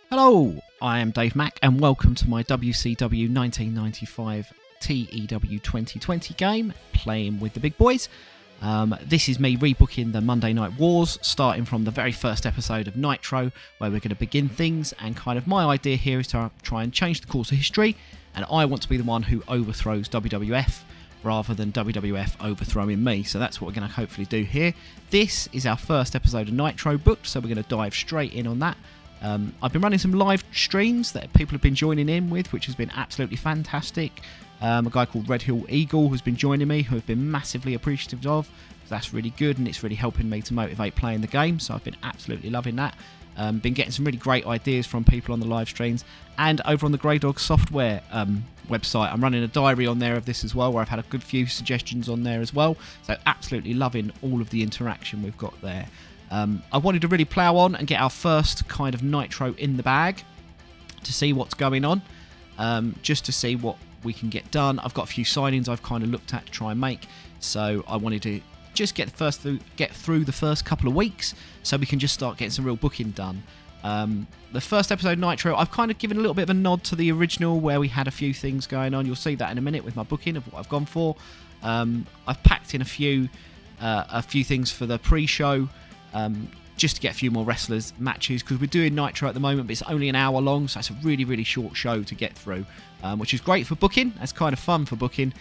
Hello, I am Dave Mack and welcome to my WCW 1995 TEW 2020 game, playing with the big boys. This is me rebooking the Monday Night Wars, starting from the very first episode of Nitro, where we're going to begin things, and kind of my idea here is to try and change the course of history, and I want to be the one who overthrows WWF, rather than WWF overthrowing me, so that's what we're going to hopefully do here. This is our first episode of Nitro booked, so we're going to dive straight in on that. I've been running some live streams that people have been joining in with, which has been absolutely fantastic. A guy called Red Hill Eagle who's been joining me, who I've been massively appreciative of. So that's really good, and it's really helping me to motivate playing the game, so I've been absolutely loving that. Been getting some really great ideas from people on the live streams, and over on the Grey Dog Software website, I'm running a diary on there of this as well, where I've had a good few suggestions on there as well, so absolutely loving all of the interaction we've got there. I wanted to really plough on and get our first kind of Nitro in the bag to see what's going on, just to see what we can get done. I've got a few signings I've kind of looked at to try and make, so I wanted to just get through the first couple of weeks so we can just start getting some real booking done. The first episode of Nitro, I've kind of given a little bit of a nod to the original where we had a few things going on. You'll see that in a minute with my booking of what I've gone for. I've packed in a few things for the pre-show, just to get a few more wrestlers matches, because we're doing Nitro at the moment, but it's only an hour long, so it's a really, really short show to get through, which is great for booking. That's kind of fun for booking,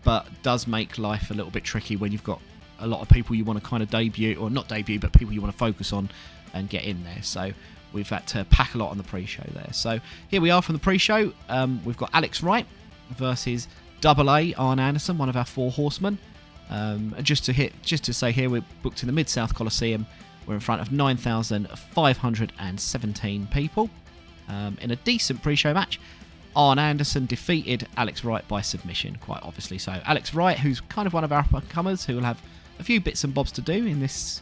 but does make life a little bit tricky when you've got a lot of people you want to kind of debut, or not debut, but people you want to focus on and get in there. So we've had to pack a lot on the pre-show there. So here we are from the pre-show. We've got Alex Wright versus Double A Arn Anderson, one of our four horsemen. Just to say here, we're booked in the Mid-South Coliseum. We're in front of 9,517 people. In a decent pre-show match, Arn Anderson defeated Alex Wright by submission, quite obviously. So Alex Wright, who's kind of one of our up-and-comers, who will have a few bits and bobs to do in this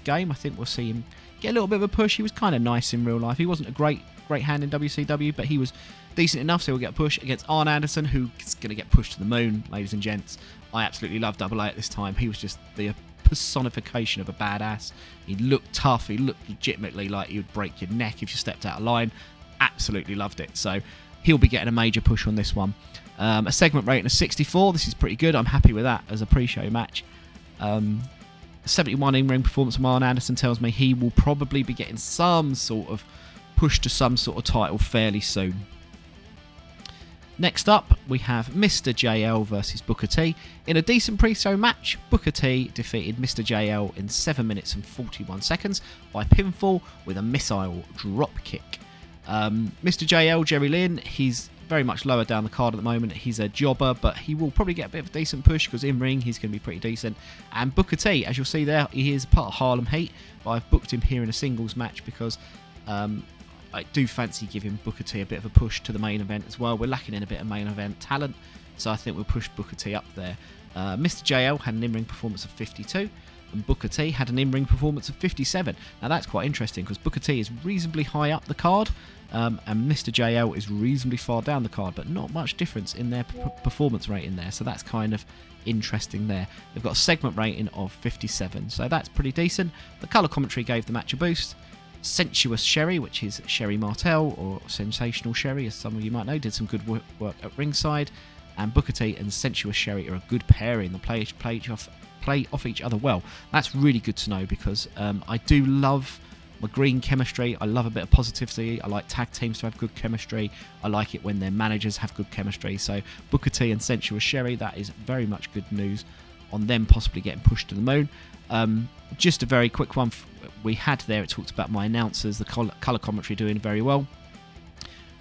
game. I think we'll see him get a little bit of a push. He was kind of nice in real life. He wasn't a great hand in WCW, but he was decent enough, so he'll get a push against Arn Anderson, who's going to get pushed to the moon, ladies and gents. I absolutely love Double A at this time. He was just the personification of a badass. He looked tough. He looked legitimately like he would break your neck if you stepped out of line. Absolutely loved it. So he'll be getting a major push on this one. A segment rating of 64. This is pretty good. I'm happy with that as a pre-show match. 71 in-ring performance from Arn Anderson tells me he will probably be getting some sort of push to some sort of title fairly soon. Next up, we have Mr. JL versus Booker T. In a decent pre-show match, Booker T defeated Mr. JL in 7 minutes and 41 seconds by pinfall with a missile drop kick. Mr. JL, Jerry Lynn, he's very much lower down the card at the moment. He's a jobber, but he will probably get a bit of a decent push because in ring he's going to be pretty decent. And Booker T, as you'll see there, he is part of Harlem Heat, but I've booked him here in a singles match because I do fancy giving Booker T a bit of a push to the main event as well. We're lacking in a bit of main event talent, so I think we'll push Booker T up there. Mr. JL had an in-ring performance of 52, and Booker T had an in-ring performance of 57. Now that's quite interesting because Booker T is reasonably high up the card, and Mr. JL is reasonably far down the card, but not much difference in their performance rating there, so that's kind of interesting there. They've got a segment rating of 57, so that's pretty decent. The colour commentary gave the match a boost. Sensuous Sherry, which is Sherry Martel, or Sensational Sherry, as some of you might know, did some good work at ringside. And Booker T and Sensuous Sherry are a good pairing. They play off each other well. That's really good to know because I do love my green chemistry. I love a bit of positivity. I like tag teams to have good chemistry. I like it when their managers have good chemistry. So Booker T and Sensuous Sherry, that is very much good news on them possibly getting pushed to the moon. Just a very quick one we had there. It talks about my announcers, the colour commentary doing very well.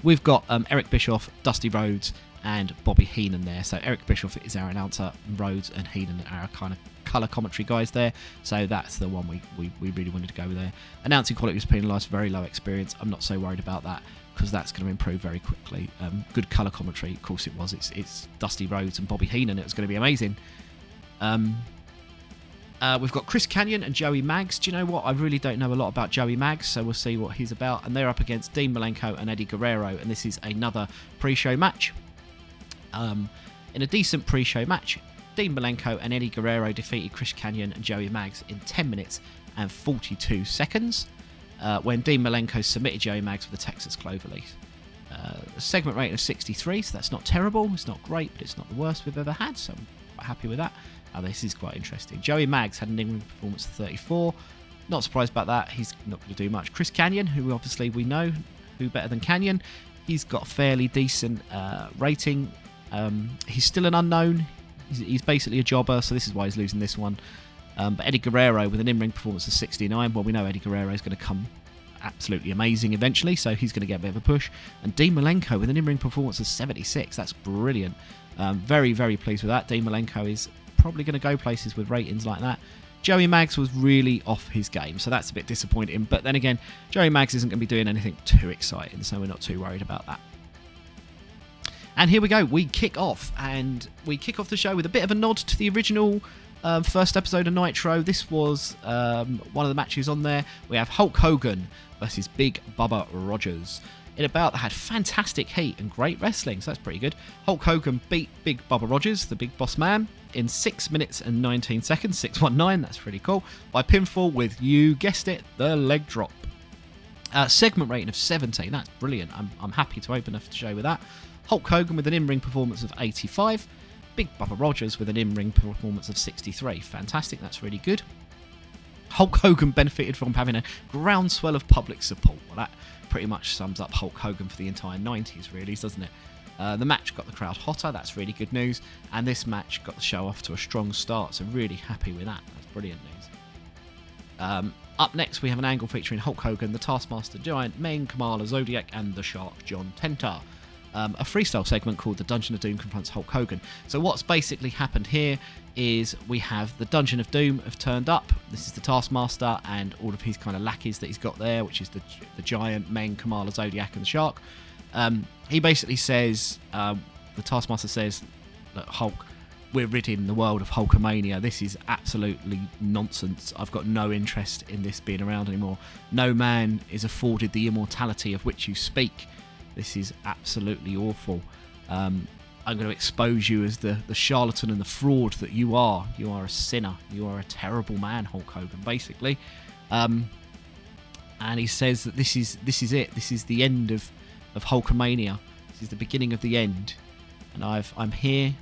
We've got Eric Bischoff, Dusty Rhodes, and Bobby Heenan there. So Eric Bischoff is our announcer, and Rhodes and Heenan are our kind of colour commentary guys there. So that's the one we really wanted to go with there. Announcing quality was penalised, very low experience. I'm not so worried about that because that's going to improve very quickly. Good colour commentary, of course it was. It's Dusty Rhodes and Bobby Heenan. It was going to be amazing. We've got Chris Kanyon and Joey Maggs. Do you know what? I really don't know a lot about Joey Maggs, so we'll see what he's about. And they're up against Dean Malenko and Eddie Guerrero, and this is another pre-show match. In a decent pre-show match, Dean Malenko and Eddie Guerrero defeated Chris Kanyon and Joey Maggs in 10 minutes and 42 seconds. when Dean Malenko submitted Joey Maggs with a Texas Cloverleaf. A segment rating of 63, so that's not terrible. It's not great, but it's not the worst we've ever had, so I'm quite happy with that. This is quite interesting. Joey Maggs had an in-ring performance of 34. Not surprised about that. He's not going to do much. Chris Kanyon, who obviously we know, who better than Kanyon, he's got a fairly decent rating. He's still an unknown. He's basically a jobber, so this is why he's losing this one. But Eddie Guerrero with an in-ring performance of 69. Well, we know Eddie Guerrero is going to come absolutely amazing eventually, so he's going to get a bit of a push. And Dean Malenko with an in-ring performance of 76. That's brilliant. Very, very pleased with that. Dean Malenko is probably going to go places with ratings like that. Joey Maggs was really off his game, so that's a bit disappointing. But then again, Joey Maggs isn't going to be doing anything too exciting, so we're not too worried about that. And here we go. We kick off the show with a bit of a nod to the original first episode of Nitro. This was one of the matches on there. We have Hulk Hogan versus Big Bubba Rogers. In a bout that had fantastic heat and great wrestling, so that's pretty good. Hulk Hogan beat Big Bubba Rogers, the big boss man, in 6 minutes and 19 seconds, 619, that's pretty cool, by pinfall with, you guessed it, the leg drop. Segment rating of 17, that's brilliant. I'm happy to open up the show with that. Hulk Hogan with an in-ring performance of 85. Big Bubba Rogers with an in-ring performance of 63. Fantastic, that's really good. Hulk Hogan benefited from having a groundswell of public support. Well, that pretty much sums up Hulk Hogan for the entire 90s, really, doesn't it? The match got the crowd hotter, that's really good news. And this match got the show off to a strong start, so really happy with that. That's brilliant news. Up next, we have an angle featuring Hulk Hogan, the Taskmaster Giant, Meng, Kamala, Zodiac, and the Shark, John Tenta. A freestyle segment called The Dungeon of Doom Confronts Hulk Hogan. So what's basically happened here is we have the Dungeon of Doom have turned up. This is the Taskmaster and all of his kind of lackeys that he's got there, which is the Giant, Meng, Kamala, Zodiac, and the Shark. He basically says, the Taskmaster says, look, Hulk, we're ridding the world of Hulkamania. This is absolutely nonsense. I've got no interest in this being around anymore. No man is afforded the immortality of which you speak. This is absolutely awful. I'm going to expose you as the charlatan and the fraud that you are. You are a sinner. You are a terrible man, Hulk Hogan, basically. And he says that this is it. This is the end of Hulkamania. This is the beginning of the end. And I'm here.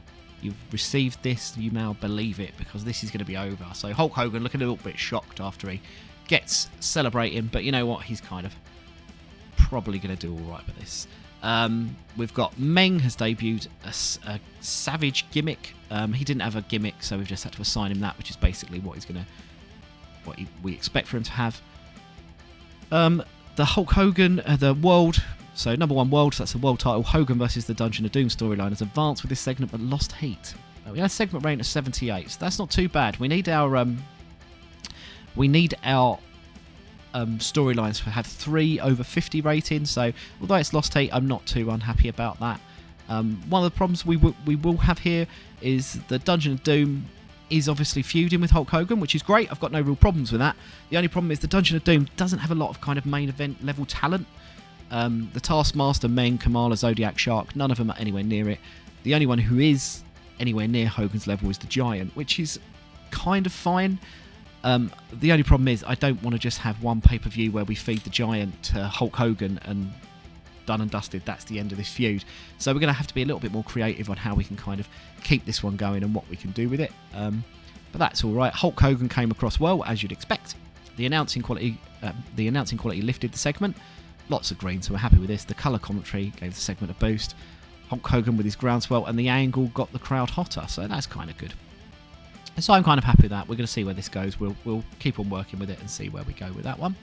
You've received this. You now believe it, because this is going to be over. So Hulk Hogan looking a little bit shocked after he gets celebrating. But you know what? He's kind of probably going to do all right with this. We've got Meng has debuted a Savage gimmick. He didn't have a gimmick, so we've just had to assign him that, which is basically what we expect for him to have. The Hulk Hogan, the world, so number one world, so that's the world title. Hogan versus the Dungeon of Doom storyline has advanced with this segment, but lost heat. We had a segment rating of 78, so that's not too bad. We need our storylines to have 3 over 50 ratings, so although it's lost heat, I'm not too unhappy about that. One of the problems we will have here is the Dungeon of Doom is obviously feuding with Hulk Hogan, which is great. I've got no real problems with that. The only problem is the Dungeon of Doom doesn't have a lot of kind of main event level talent. The Taskmaster, Meng, Kamala, Zodiac, Shark, none of them are anywhere near it. The only one who is anywhere near Hogan's level is the Giant, which is kind of fine. The only problem is I don't want to just have one pay-per-view where we feed the Giant to Hulk Hogan and done and dusted, that's the end of this feud. So we're going to have to be a little bit more creative on how we can kind of keep this one going and what we can do with it. But that's all right. Hulk Hogan came across well, as you'd expect. The announcing quality lifted the segment. Lots of green, so we're happy with this. The colour commentary gave the segment a boost. Hulk Hogan with his groundswell and the angle got the crowd hotter, so that's kind of good. So I'm kind of happy with that. We're going to see where this goes. We'll keep on working with it and see where we go with that one.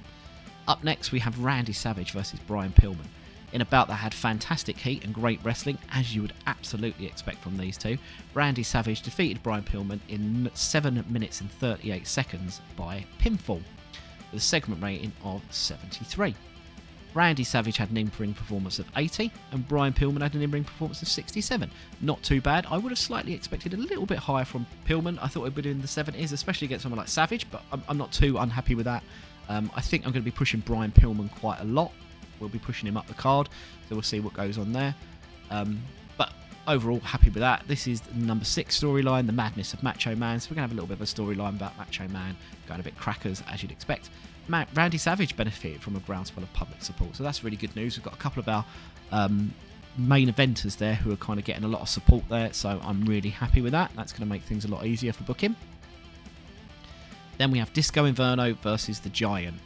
Up next, we have Randy Savage versus Brian Pillman. In a bout that had fantastic heat and great wrestling, as you would absolutely expect from these two, Randy Savage defeated Brian Pillman in 7 minutes and 38 seconds by pinfall, with a segment rating of 73. Randy Savage had an in-ring performance of 80, and Brian Pillman had an in-ring performance of 67. Not too bad. I would have slightly expected a little bit higher from Pillman. I thought it would be in the 70s, especially against someone like Savage, but I'm not too unhappy with that. I think I'm going to be pushing Brian Pillman quite a lot. We'll be pushing him up the card, so we'll see what goes on there. But overall, happy with that. This is the number 6 storyline, the madness of Macho Man. So we're going to have a little bit of a storyline about Macho Man going a bit crackers, as you'd expect. Randy Savage benefited from a groundswell of public support, so that's really good news. We've got a couple of our main eventers there who are kind of getting a lot of support there, so I'm really happy with that. That's going to make things a lot easier for booking. Then we have Disco Inferno versus the Giant.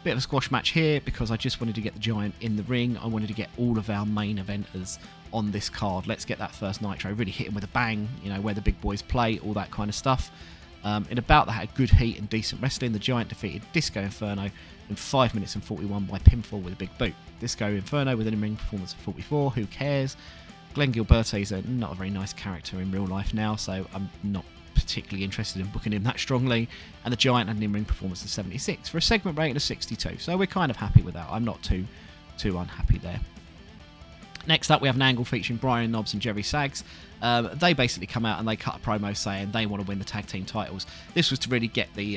Bit of a squash match here because I just wanted to get the Giant in the ring. I wanted to get all of our main eventers on this card. Let's get that first Nitro, really hit him with a bang, you know, where the big boys play, all that kind of stuff. In about that had good heat and decent wrestling. The Giant defeated Disco Inferno in 5 minutes and 41 by pinfall with a big boot. Disco Inferno with an in-ring performance of 44. Who cares? Glenn Gilberto is not a very nice character in real life now, so I'm not particularly interested in booking him that strongly. And the Giant had an in-ring performance of 76 for a segment rating of 62. So we're kind of happy with that. I'm not too unhappy there. Next up, we have an angle featuring Brian Knobbs and Jerry Saggs. They basically come out and they cut a promo saying they want to win the tag team titles. This was to really get the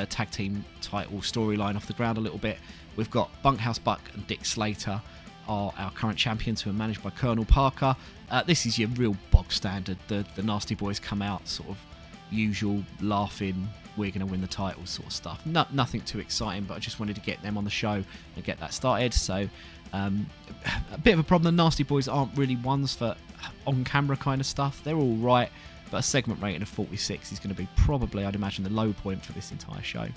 tag team title storyline off the ground a little bit. We've got Bunkhouse Buck and Dick Slater are our current champions, who are managed by Colonel Parker. This is your real bog standard. The Nasty Boys come out sort of usual, laughing, we're going to win the titles sort of stuff. Nothing too exciting, but I just wanted to get them on the show and get that started. So a bit of a problem, the Nasty Boys aren't really ones for on-camera kind of stuff. They're all right, but a segment rating of 46 is going to be probably, I'd imagine, the low point for this entire show.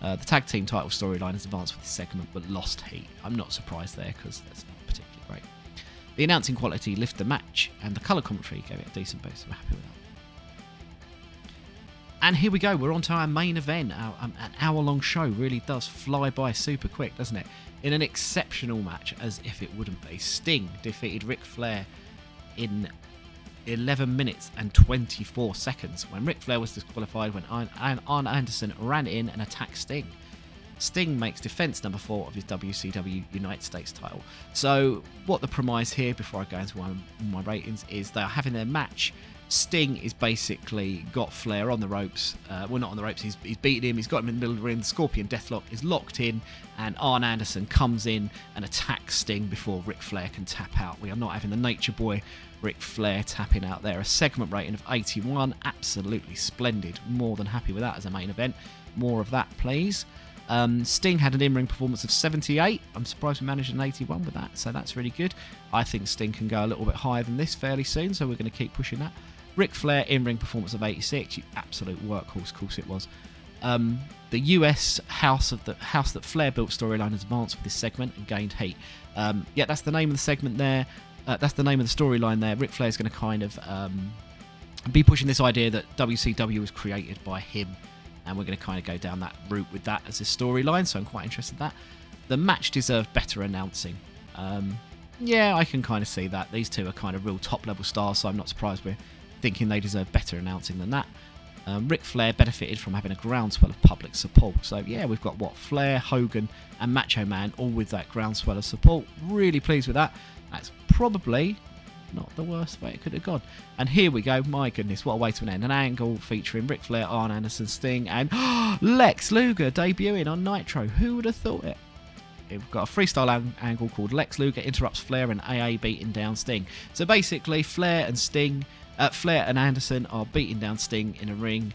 The tag team title storyline has advanced with this segment, but lost heat. I'm not surprised there, because that's not particularly great. The announcing quality lifted the match, and the colour commentary gave it a decent boost. We're happy with that. And here we go, we're on to our main event. An hour-long show really does fly by super quick, doesn't it? In an exceptional match, as if it wouldn't be. Sting defeated Ric Flair in 11 minutes and 24 seconds when Ric Flair was disqualified when Arn Anderson ran in and attacked Sting. Sting makes defense number 4 of his WCW United States title. So what the premise here, before I go into my ratings, is they are having their match. Sting is basically got Flair on the ropes. Well, not on the ropes, he's beaten him, he's got him in the middle of the ring. The Scorpion Deathlock is locked in, and Arn Anderson comes in and attacks Sting before Ric Flair can tap out. We are not having the Nature Boy Ric Flair tapping out there. A segment rating of 81, absolutely splendid. More than happy with that as a main event. More of that, please. Sting had an in-ring performance of 78. I'm surprised we managed an 81 with that, so that's really good. I think Sting can go a little bit higher than this fairly soon, so we're going to keep pushing that. Ric Flair in-ring performance of 86, you absolute workhorse, of course it was. The US house that Flair built storyline has advanced with this segment and gained heat. Yeah, that's the name of the segment there. That's the name of the storyline there. Ric Flair's going to kind of be pushing this idea that WCW was created by him, and we're going to kind of go down that route with that as a storyline, so I'm quite interested in that. The match deserved better announcing. Yeah, I can kind of see that. These two are kind of real top-level stars, so I'm not surprised we're thinking they deserve better announcing than that. Ric Flair benefited from having a groundswell of public support. So yeah, we've got Flair, Hogan and Macho Man all with that groundswell of support. Really pleased with that. That's probably not the worst way it could have gone. And here we go, my goodness, what a way to end. An angle featuring Ric Flair, Arn Anderson, Sting and Lex Luger debuting on Nitro. Who would have thought it? We've got a freestyle angle called Lex Luger interrupts Flair and AA beating down Sting. So basically Flair and Anderson are beating down Sting in a ring.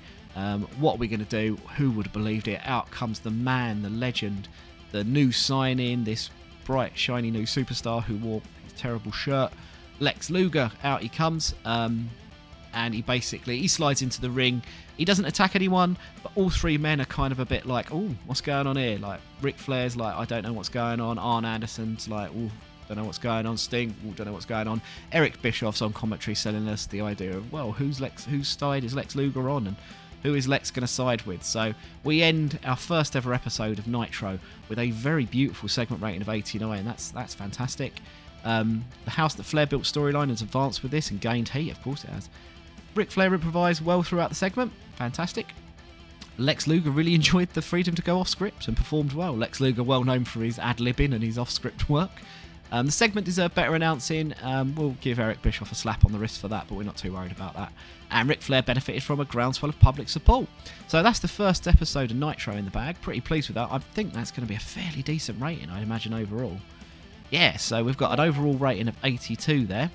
What are we going to do? Who would have believed it? Out comes the man, the legend, the new sign-in, this bright, shiny new superstar who wore his terrible shirt. Lex Luger, out he comes, and he slides into the ring. He doesn't attack anyone, but all three men are kind of a bit like, oh, what's going on here? Like, Ric Flair's like, I don't know what's going on. Arn Anderson's like, oh, don't know what's going on. Sting, don't know what's going on. Eric Bischoff's on commentary selling us the idea of, well, whose side is Lex Luger on, and who is Lex going to side with? So we end our first ever episode of Nitro with a very beautiful segment rating of 89. That's fantastic. The house that Flair built storyline has advanced with this and gained heat. Of course it has. Ric Flair improvised well throughout the segment. Fantastic. Lex Luger really enjoyed the freedom to go off script and performed well. Lex Luger, well known for his ad-libbing and his off-script work. The segment deserved better announcing. We'll give Eric Bischoff a slap on the wrist for that, but we're not too worried about that. And Ric Flair benefited from a groundswell of public support. So that's the first episode of Nitro in the bag. Pretty pleased with that. I think that's going to be a fairly decent rating, I imagine, overall. Yeah, so we've got an overall rating of 82 there.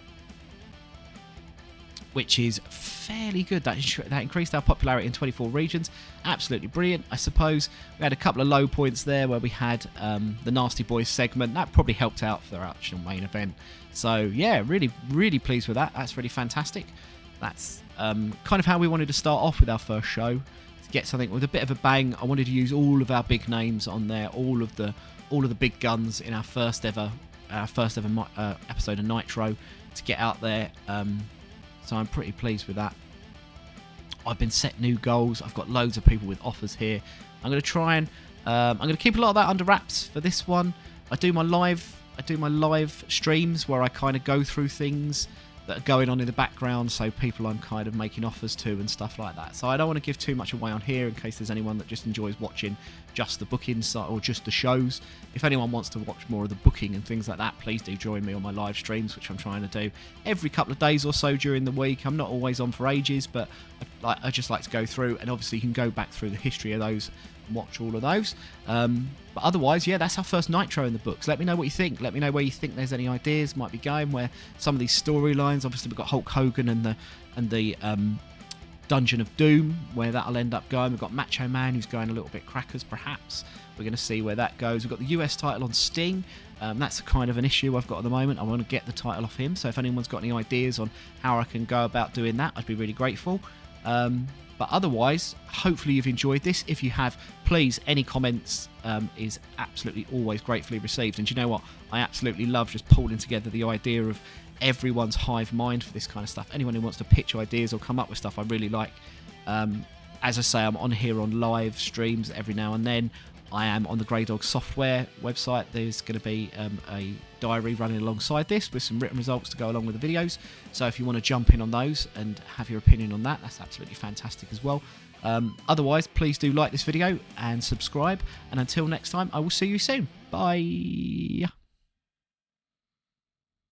which is fairly good. That increased our popularity in 24 regions. Absolutely brilliant, I suppose. We had a couple of low points there where we had the Nasty Boys segment. That probably helped out for our actual main event. So yeah, really, really pleased with that. That's really fantastic. That's kind of how we wanted to start off with our first show. To get something with a bit of a bang. I wanted to use all of our big names on there, all of the big guns in our first ever episode of Nitro to get out there. So I'm pretty pleased with that. I've been set new goals. I've got loads of people with offers here. I'm going to try and I'm going to keep a lot of that under wraps for this one. I do my live streams where I kind of go through things that are going on in the background, so people I'm kind of making offers to and stuff like that. So I don't want to give too much away on here in case there's anyone that just enjoys watching just the booking side or just the shows. If anyone wants to watch more of the booking and things like that, please do join me on my live streams, which I'm trying to do every couple of days or so during the week. I'm not always on for ages, but I just like to go through, and obviously you can go back through the history of those and watch all of those. But otherwise, yeah, that's our first Nitro in the books. Let me know what you think. Let me know where you think there's any ideas might be going, where some of these storylines, obviously we've got Hulk Hogan and the Dungeon of Doom, where that'll end up going. We've got Macho Man, who's going a little bit crackers, perhaps. We're going to see where that goes. We've got the US title on Sting. That's kind of an issue I've got at the moment. I want to get the title off him. So if anyone's got any ideas on how I can go about doing that, I'd be really grateful. But otherwise, hopefully you've enjoyed this. If you have, please, any comments is absolutely always gratefully received. And do you know what? I absolutely love just pulling together the idea of everyone's hive mind for this kind of stuff. Anyone who wants to pitch ideas or come up with stuff I really like. As I say, I'm on here on live streams every now and then. I am on the Grey Dog Software website. There's going to be a diary running alongside this with some written results to go along with the videos. So if you want to jump in on those and have your opinion on that, that's absolutely fantastic as well. Otherwise, please do like this video and subscribe. And until next time, I will see you soon. Bye.